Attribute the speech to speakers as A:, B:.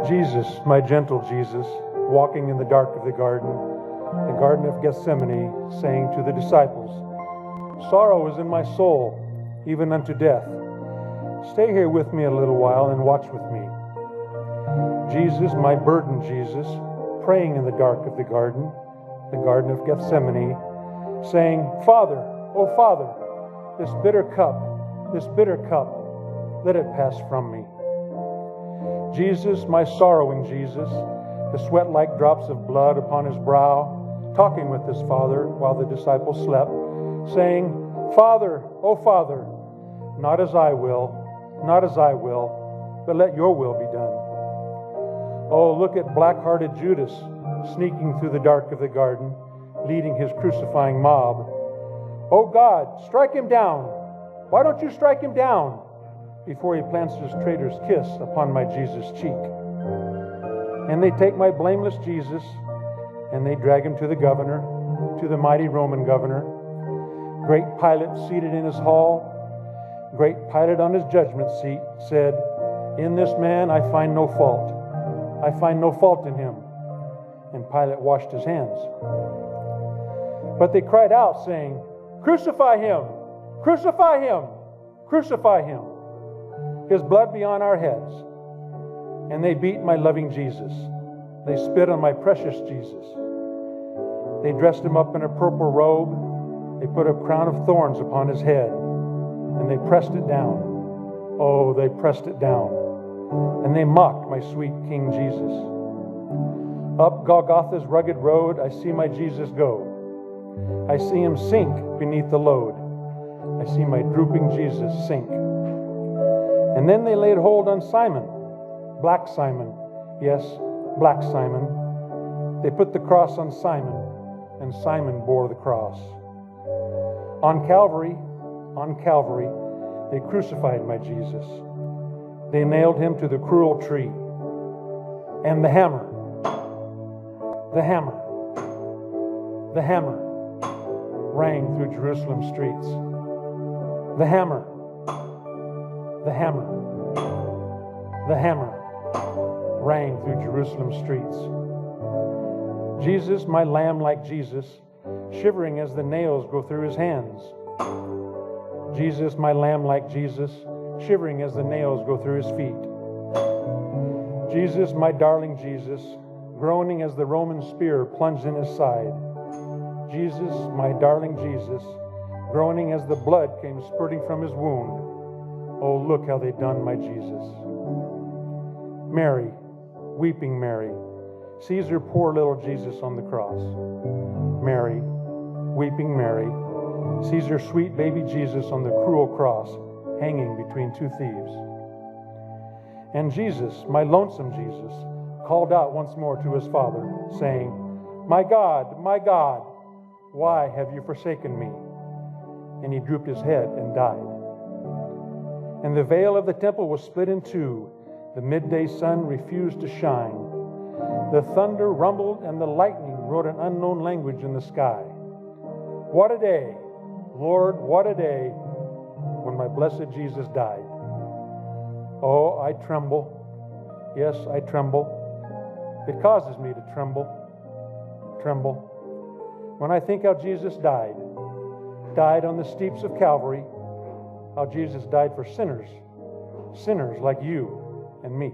A: Jesus, my gentle Jesus, walking in the dark of the Garden of Gethsemane, saying to the disciples, "Sorrow is in my soul, even unto death. Stay here with me a little while and watch with me." Jesus, my burden Jesus, praying in the dark of the Garden of Gethsemane, saying, "Father, oh Father, this bitter cup, let it pass from me." Jesus, my sorrowing Jesus, the sweat like drops of blood upon his brow, talking with his Father while the disciples slept, saying, "Father, oh Father, not as I will, but let your will be done." Oh, look at black-hearted Judas sneaking through the dark of the garden, leading his crucifying mob. "Oh God, strike him down. Why don't you strike him down?" before he plants his traitor's kiss upon my Jesus' cheek. And they take my blameless Jesus, and they drag him to the governor, to the mighty Roman governor. Great Pilate seated in his hall, great Pilate on his judgment seat, said, "In this man I find no fault. I find no fault in him." And Pilate washed his hands. But they cried out, saying, "Crucify him! Crucify him! Crucify him! His blood be on our heads." And they beat my loving Jesus. They spit on my precious Jesus. They dressed him up in a purple robe. They put a crown of thorns upon his head. And they pressed it down. Oh, they pressed it down. And they mocked my sweet King Jesus. Up Golgotha's rugged road, I see my Jesus go. I see him sink beneath the load. I see my drooping Jesus sink. And then they laid hold on Simon, Black Simon, yes, Black Simon. They put the cross on Simon, and Simon bore the cross. On Calvary, they crucified my Jesus. They nailed him to the cruel tree. And the hammer rang through Jerusalem streets. The hammer rang through Jerusalem streets. Jesus, my lamb-like Jesus, shivering as the nails go through his hands. Jesus, my lamb-like Jesus, shivering as the nails go through his feet. Jesus, my darling Jesus, groaning as the Roman spear plunged in his side. Jesus, my darling Jesus, groaning as the blood came spurting from his wound. Oh, look how they done my Jesus. Mary, weeping Mary, sees her poor little Jesus on the cross. Mary, weeping Mary, sees her sweet baby Jesus on the cruel cross, hanging between two thieves. And Jesus, my lonesome Jesus, called out once more to his Father, saying, my God, why have you forsaken me?" And he drooped his head and died. And the veil of the temple was split in two. The midday sun refused to shine. The thunder rumbled and the lightning wrote an unknown language in the sky. What a day, Lord, what a day, when my blessed Jesus died. Oh, I tremble. Yes, I tremble. It causes me to tremble. When I think how Jesus died on the steeps of Calvary, how Jesus died for sinners like you and me.